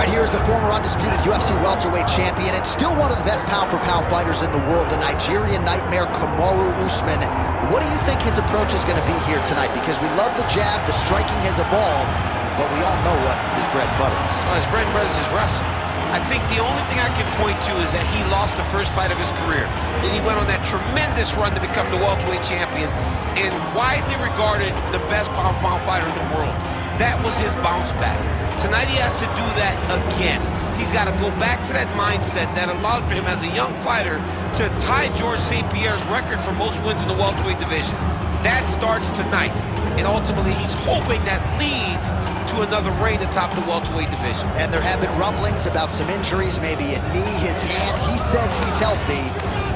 right, here's the former undisputed UFC welterweight champion and still one of the best pound-for-pound fighters in the world, the Nigerian nightmare Kamaru Usman. What do you think his approach is going to be here tonight? Because we love the jab, the striking has evolved, but we all know what his bread and butter is. Well, his bread and butter is his wrestling. I think the only thing I can point to is that he lost the first fight of his career. Then he went on that tremendous run to become the welterweight champion and widely regarded the best pound-for-pound fighter in the world. That was his bounce back. Tonight he has to do that again. He's got to go back to that mindset that allowed for him as a young fighter to tie George St. Pierre's record for most wins in the welterweight division. That starts tonight, and ultimately he's hoping that leads to another reign atop the welterweight division. And there have been rumblings about some injuries, maybe a knee, his hand. He says he's healthy.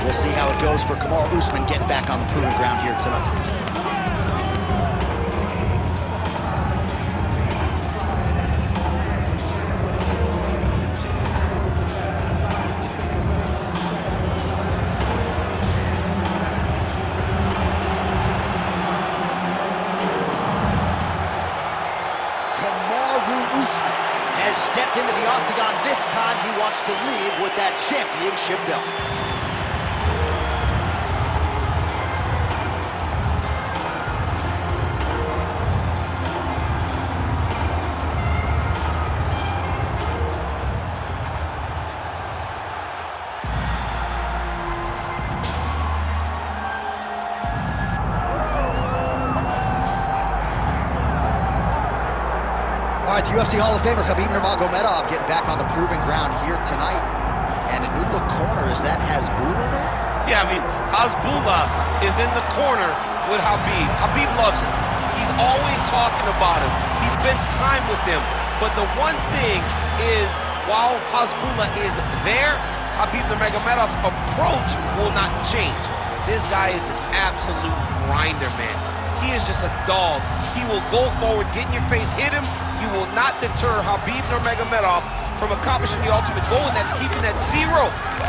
We'll see how it goes for Kamaru Usman getting back on the proving ground here tonight. Usman has stepped into the octagon. This time he wants to leave with that championship belt. All right, the UFC Hall of Famer Khabib Nurmagomedov getting back on the proving ground here tonight. And a new look corner, is that Hasbulla there? Yeah, I mean, Hasbulla is in the corner with Khabib. Khabib loves him. He's always talking about him. He spends time with him. But the one thing is, while Hasbulla is there, Khabib Nurmagomedov's approach will not change. This guy is an absolute grinder, man. He is just a dog. He will go forward, get in your face, hit him. You will not deter Khabib Nurmagomedov from accomplishing the ultimate goal, and that's keeping that 0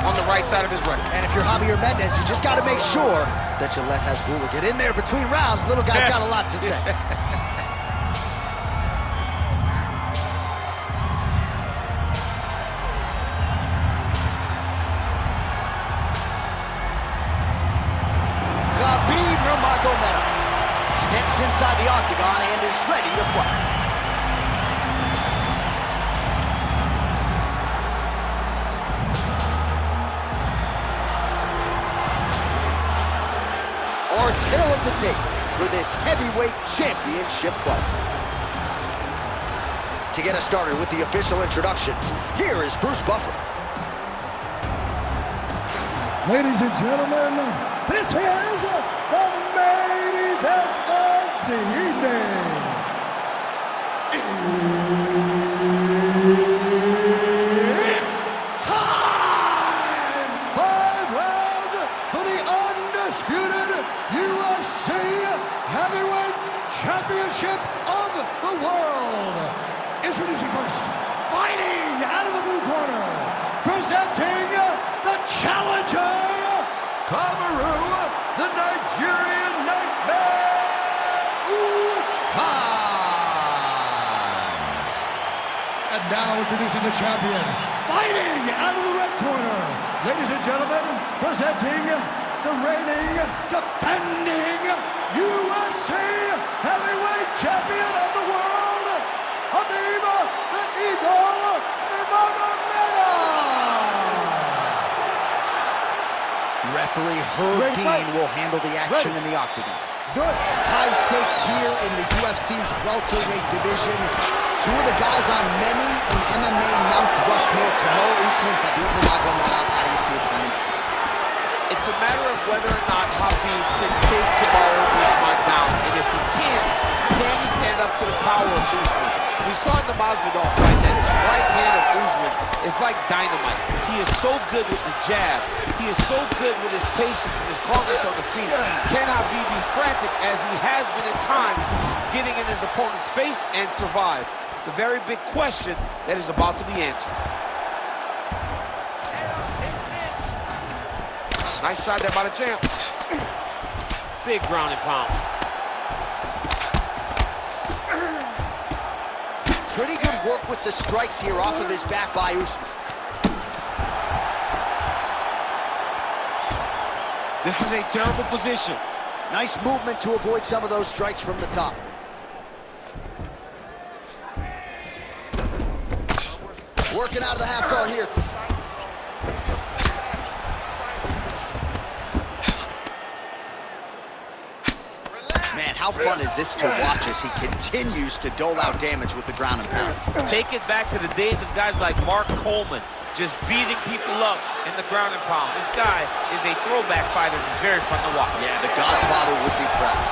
on the right side of his record. And if you're Javier Mendez, you just got to make sure that you let Hasbulla get in there between rounds. Little guy's got a lot to say. Khabib Nurmagomedov steps inside the octagon and is ready to fight. Our tale of the tape for this heavyweight championship fight. To get us started with the official introductions, here is Bruce Buffer. Ladies and gentlemen, this is the main event of the evening. It's time! 5 rounds for the undisputed UFC Heavyweight Championship of the world. Introducing first, fighting out of the blue corner, presenting the challenger, Kamaru, the Nigerian nightmare, Usman. And now introducing the champion, fighting out of the red corner, ladies and gentlemen, presenting the reigning, defending UFC heavyweight champion of the world, Khabib the Eagle Nurmagomedov. Referee Herb Dean will handle the action in the octagon. High stakes here in the UFC's welterweight division. Two of the guys on many an MMA Mount Rushmore, Kamaru Usman, Khabib Nurmagomedov. How do you see it playing? It's a matter of whether or not Khabib can take Kamaru Usman down. And if he can he stand up to the power of Usman? We saw in the Masvidal fight that the right hand of Usman is like dynamite. He is so good with the jab. He is so good with his patience and his calmness on the feet. Can Khabib be frantic, as he has been at times, getting in his opponent's face and survive? It's a very big question that is about to be answered. Nice shot there by the champ. Big ground and pound. Pretty good work with the strikes here off of his back by Usman. This is a terrible position. Nice movement to avoid some of those strikes from the top. Working out of the half guard here. Man, how fun is this to watch as he continues to dole out damage with the ground and pound? Take it back to the days of guys like Mark Coleman, just beating people up in the ground and pound. This guy is a throwback fighter that's very fun to watch. Yeah, the Godfather would be proud.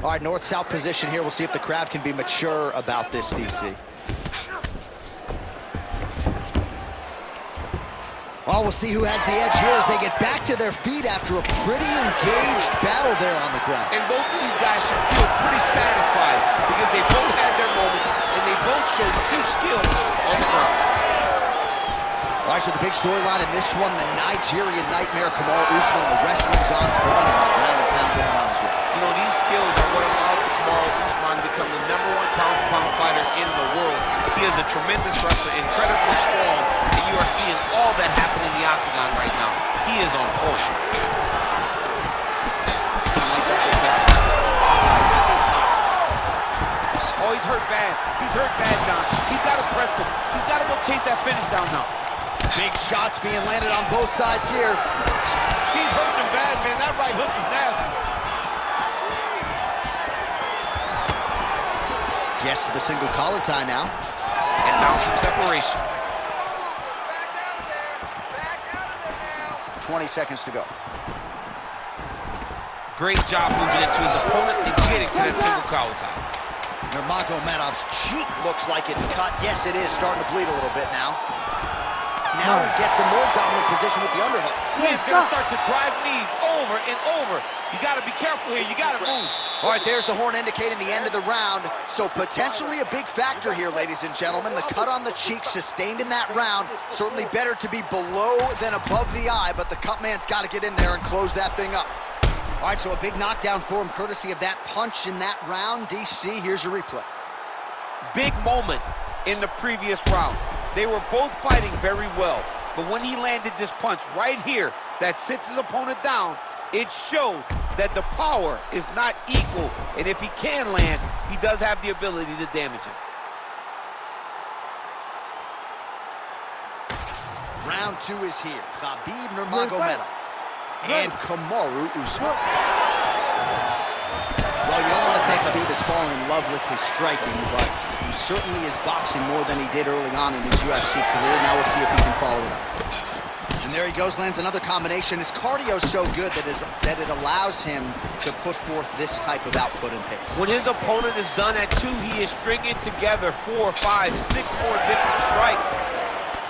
All right, north-south position here. We'll see if the crowd can be mature about this, DC. Well, we'll see who has the edge here as they get back to their feet after a pretty engaged battle there on the ground. And both of these guys should feel pretty satisfied because they both had their moments and they both showed true skill on the ground. All right, so the big storyline in this one, the Nigerian nightmare, Kamaru Usman, the wrestling's on point and the ground and pound going on as well. You know, these skills are what allowed Kamaru Usman to become the #1 pound-for-pound fighter in the world. He is a tremendous wrestler, incredibly strong, and you are seeing all that happen in the octagon right now. He is on point. Nice uppercut. Oh, he's hurt bad. He's hurt bad, John. He's got to press him. He's got to go chase that finish down now. Big shots being landed on both sides here. He's hurting him bad, man. That right hook is nasty. Gets to the single collar tie now. And now some separation. 20 seconds to go. Great job moving into his opponent and getting to that single collar tie. Nurmagomedov's cheek looks like it's cut. Yes, it is starting to bleed a little bit now. Now he gets a more dominant position with the underhook. He's going to start to drive knees over and over. You got to be careful here. You got to move. All right, there's the horn indicating the end of the round. So potentially a big factor here, ladies and gentlemen. The cut on the cheek sustained in that round. Certainly better to be below than above the eye, but the cut man's got to get in there and close that thing up. All right, so a big knockdown for him courtesy of that punch in that round. DC, here's your replay. Big moment in the previous round. They were both fighting very well, but when he landed this punch right here that sits his opponent down, it showed that the power is not equal, and if he can land, he does have the ability to damage him. Round 2 is here. Khabib Nurmagomedov and Kamaru Usman. Well, you don't want to say Khabib has fallen in love with his striking, but he certainly is boxing more than he did early on in his UFC career. Now we'll see if he can follow it up. And there he goes, lands another combination. His cardio's so good that it allows him to put forth this type of output and pace. When his opponent is done at 2, he is stringing together 4, 5, 6 more different strikes.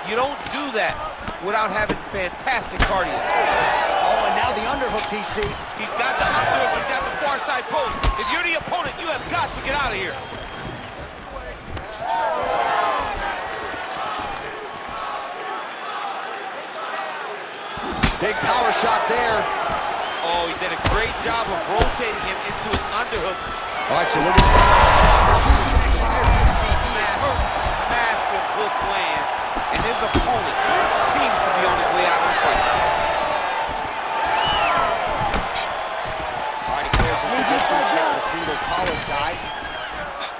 You don't do that without having fantastic cardio. Oh, and now the underhook, DC. He's got the underhook, he's got the far side post. If you're the opponent, you have got to get out of here. Big power shot there. Oh, he did a great job of rotating him into an underhook. All right, so look at that. Massive hook lands, and his opponent seems to be on his way out of the fight. All right, he clears his distance, gets the single collar tie.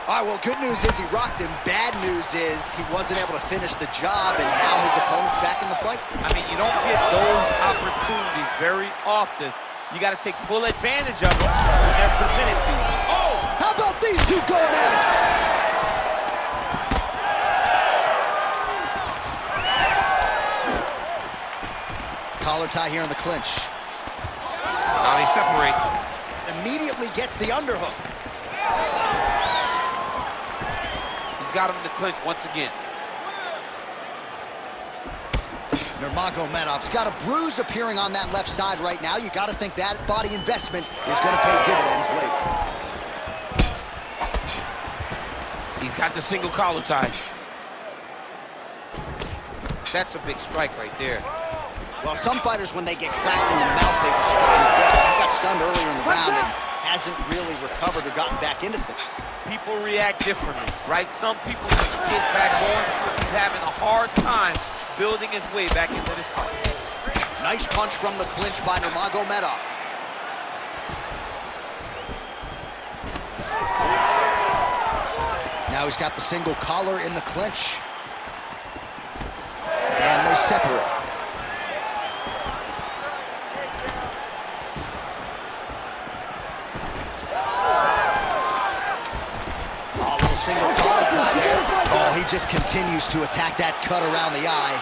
All right, well, good news is he rocked him. Bad news is he wasn't able to finish the job, and now his opponent's back in the fight. I mean, you don't get those opportunities very often. You got to take full advantage of them when they're presented to you. Oh! How about these two going at it? Collar tie here in the clinch. Now they separate. Immediately gets the underhook. He's got him in the clinch once again. Nurmagomedov's got a bruise appearing on that left side right now. You got to think that body investment is going to pay dividends later. He's got the single collar tie. That's a big strike right there. Well, some fighters, when they get cracked in the mouth, they respond well. He got stunned earlier in the round and hasn't really recovered or gotten back into things. People react differently, right? Some people just get back going. He's having a hard time building his way back into this fight. Nice punch from the clinch by Nurmagomedov. Now he's got the single collar in the clinch. And they separate. Oh, little single collar tie there. Oh, he just continues to attack that cut around the eye.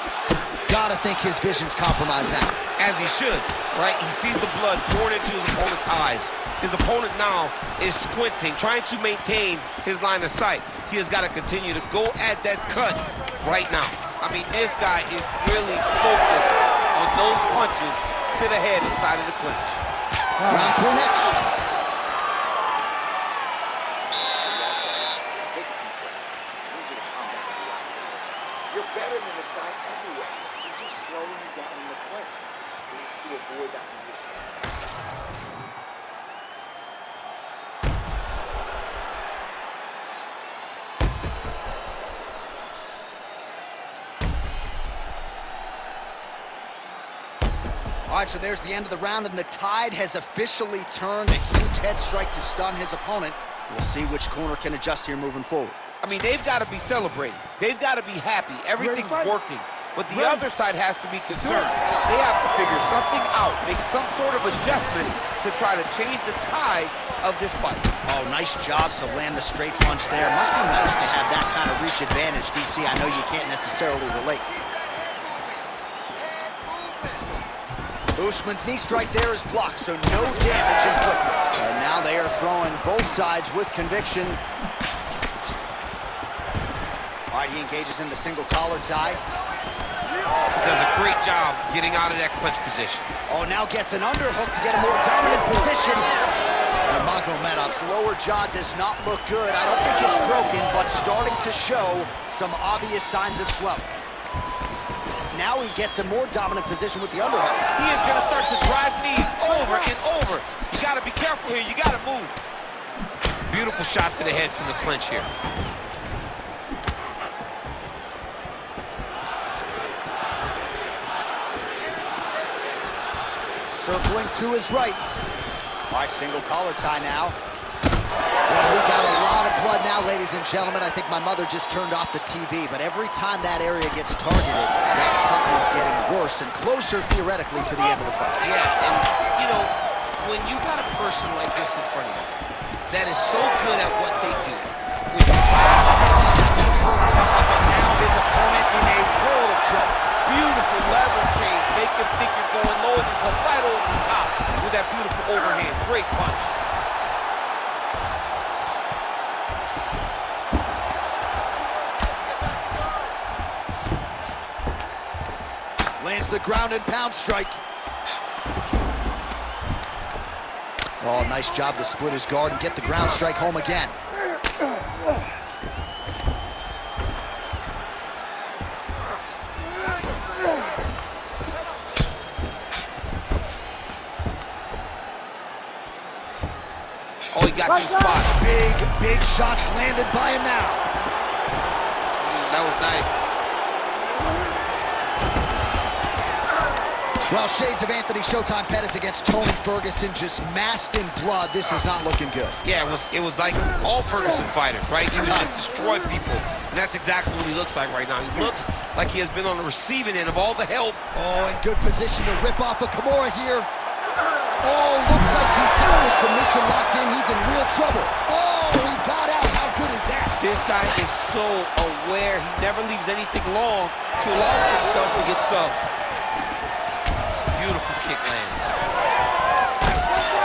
Gotta think his vision's compromised now. As he should, right? He sees the blood pouring into his opponent's eyes. His opponent now is squinting, trying to maintain his line of sight. He has got to continue to go at that cut right now. I mean, this guy is really focused on those punches to the head inside of the clinch. Round 3 next. You're better than this guy everywhere. He's just slowing you down in the clinch. You have to avoid that position. All right, so there's the end of the round, and the tide has officially turned. A huge head strike to stun his opponent. We'll see which corner can adjust here moving forward. I mean, they've got to be celebrating. They've got to be happy. Everything's working. But the other side has to be concerned. They have to figure something out, make some sort of adjustment to try to change the tide of this fight. Oh, nice job to land the straight punch there. Must be nice to have that kind of reach advantage, DC. I know you can't necessarily relate. Usman's knee strike there is blocked, so no damage inflicted. And now they are throwing both sides with conviction. All right, he engages in the single collar tie. Does a great job getting out of that clinch position. Oh, now gets an underhook to get a more dominant position. Nurmagomedov's lower jaw does not look good. I don't think it's broken, but starting to show some obvious signs of swelling. Now he gets a more dominant position with the underhook. He is going to start to drive knees over and over. You got to be careful here. You got to move. Beautiful shot to the head from the clinch here. Circling to his right. All right, single collar tie now. Well, we got a lot of blood now, ladies and gentlemen. I think my mother just turned off the TV, but every time that area gets targeted, that cut is getting worse and closer, theoretically, to the end of the fight. Yeah, and, you know, when you got a person like this in front of you that is so good at what they do, now his opponent in a world of trouble. Beautiful level change. Make him think you're going low and come right over the top with that beautiful overhand. Great punch. Lands the ground and pound strike. Oh, nice job to split his guard and get the ground strike home again. Oh, he got two spots. Big shots landed by him now. That was nice. Well, shades of Anthony Showtime Pettis against Tony Ferguson, just masked in blood. This is not looking good. Yeah, it was like all Ferguson fighters, right? He would just destroy people. And that's exactly what he looks like right now. He looks like he has been on the receiving end of all the help. Oh, in good position to rip off a Kamaru here. Oh, looks like he's got the submission locked in. He's in real trouble. Oh, he got out. How good is that? This guy is so aware. He never leaves anything long to allow himself to get subbed. Beautiful kick lands.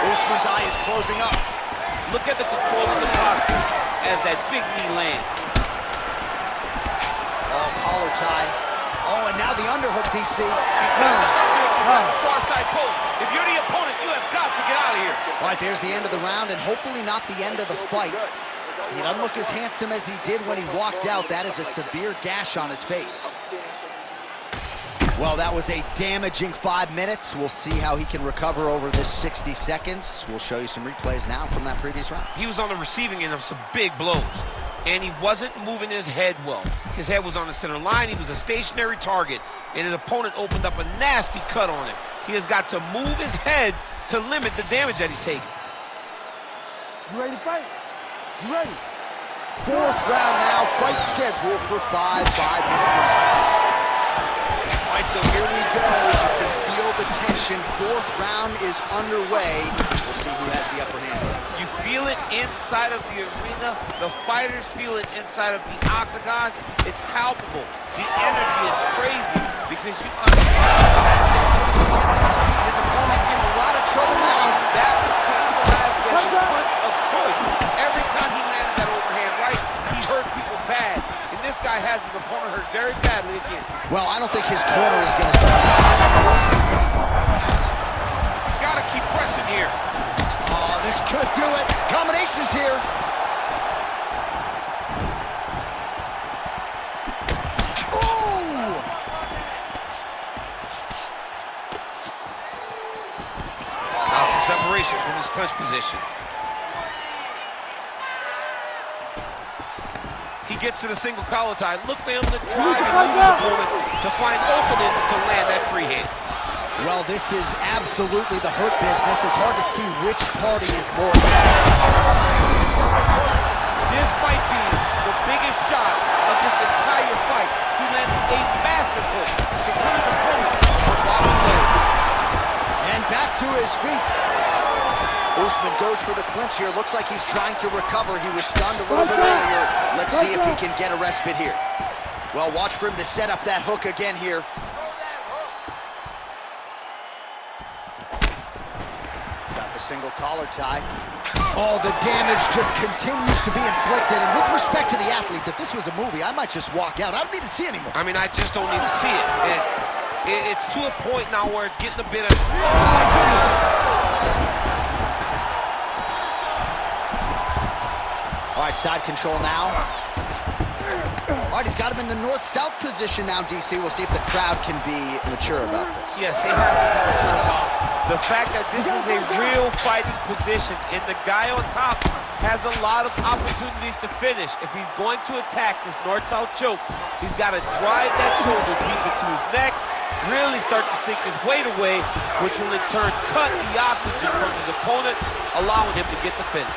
Usman's eye is closing up. Look at the control of the posture as that big knee lands. Oh, collar tie. Oh, and now the underhook, DC. He's got the underhook. He's got the far side post. If you're the opponent, you have got to get out of here. All right, there's the end of the round, and hopefully not the end of the fight. He doesn't look as handsome as he did when he walked out. That is a severe gash on his face. Well, that was a damaging 5 minutes. We'll see how he can recover over this 60 seconds. We'll show you some replays now from that previous round. He was on the receiving end of some big blows, and he wasn't moving his head well. His head was on the center line. He was a stationary target, and his opponent opened up a nasty cut on him. He has got to move his head to limit the damage that he's taking. You ready to fight? You ready? Fourth round now, fight scheduled for 5 5-minute rounds. All right, so here we go. You can feel the tension. Fourth round is underway. We'll see who has the upper hand. You feel it inside of the arena. The fighters feel it inside of the octagon. It's palpable. The energy is crazy because you understand. His opponent in a lot of trouble now. That was Cain Velasquez's punch of choice. Every time he landed that overhand right, he hurt people bad. And this guy has his opponent hurt very badly again. Well, I don't think his corner is going to start. He's got to keep pressing here. Oh, this could do it. Combinations here. Ooh! Now some separation from his clinch position. He gets to the single collar tie. Look for him to drive and move his opponent to find openings to land that free hand. Well, this is absolutely the hurt business. It's hard to see which party is more. This might be the biggest shot of this entire fight. He lands a massive hook to put his opponent on bottom legs. And back to his feet. Usman goes for the clinch here. Looks like he's trying to recover. He was stunned a little bit earlier. Let's see if he can get a respite here. Well, watch for him to set up that hook again here. Got the single collar tie. Oh, the damage just continues to be inflicted. And with respect to the athletes, if this was a movie, I might just walk out. I don't need to see anymore. I mean, I just don't need to see it. It's to a point now where it's getting a bit of... Oh, my goodness. All right, side control now. All right, he's got him in the north-south position now, DC. We'll see if the crowd can be mature about this. Yes, they have to be mature about the fact that this is a real fighting position, and the guy on top has a lot of opportunities to finish. If he's going to attack this north-south choke, he's got to drive that shoulder deep into his neck, really start to sink his weight away, which will in turn cut the oxygen from his opponent, allowing him to get the finish.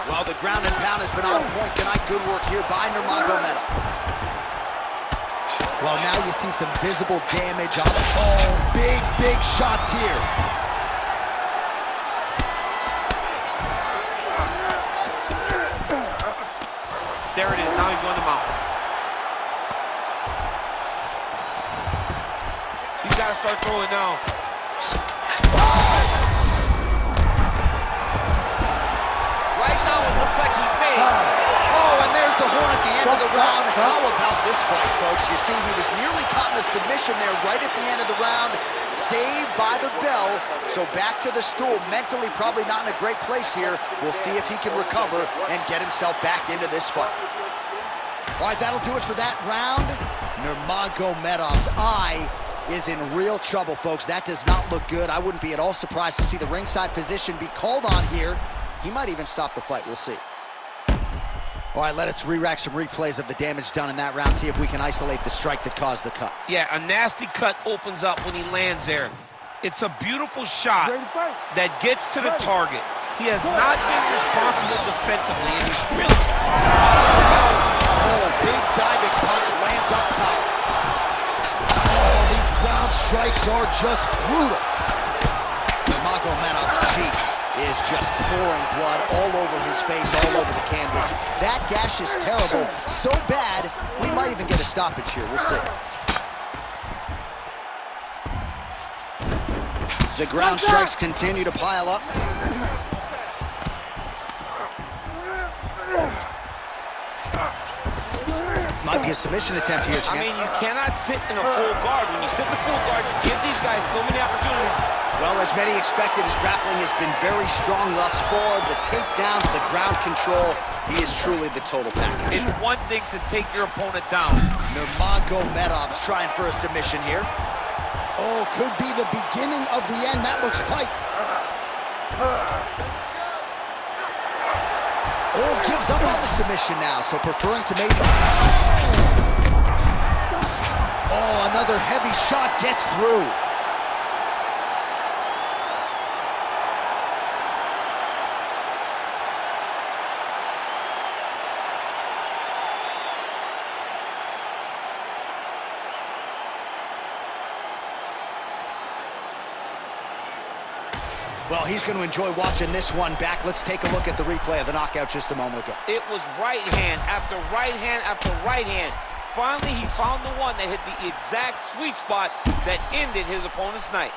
Well, the ground and pound has been on point tonight. Good work here by Nurmagomedov. Well, now you see some visible damage on the phone. Big shots here. There it is. Now he's going to mount. He's got to start throwing now. Oh, and there's the horn at the end of the round. How about this fight, folks? You see, he was nearly caught in a submission there right at the end of the round. Saved by the bell. So back to the stool. Mentally, probably not in a great place here. We'll see if he can recover and get himself back into this fight. All right, that'll do it for that round. Nurmagomedov's eye is in real trouble, folks. That does not look good. I wouldn't be at all surprised to see the ringside physician be called on here. He might even stop the fight. We'll see. All right, let us re-rack some replays of the damage done in that round, see if we can isolate the strike that caused the cut. Yeah, a nasty cut opens up when he lands there. It's a beautiful shot that gets to the target. He has not been responsible defensively, and he's really... Oh, big diving punch lands up top. Oh, these ground strikes are just brutal. Nurmagomedov's cheek is just pouring blood all over his face, all over the canvas. That gash is terrible, so bad, we might even get a stoppage here. We'll see. The ground strikes continue to pile up. Might be a submission attempt here, champ. I mean, you cannot sit in a full guard. When you sit in the full guard, you give these guys so many opportunities. Well, as many expected, his grappling has been very strong thus far. The takedowns, the ground control, he is truly the total package. It's one thing to take your opponent down. Nurmagomedov's trying for a submission here. Oh, could be the beginning of the end. That looks tight. Oh, gives up on the submission now, so preferring to maybe... Oh, another heavy shot gets through. Well, he's going to enjoy watching this one back. Let's take a look at the replay of the knockout just a moment ago. It was right hand after right hand after right hand. Finally, he found the one that hit the exact sweet spot that ended his opponent's night.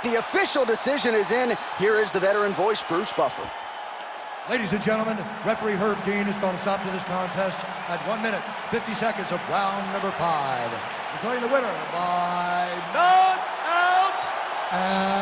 The official decision is in. Here is the veteran voice, Bruce Buffer. Ladies and gentlemen, referee Herb Dean has called a stop to this contest at 1 minute, 50 seconds of round number 5. Declaring the winner by knockout and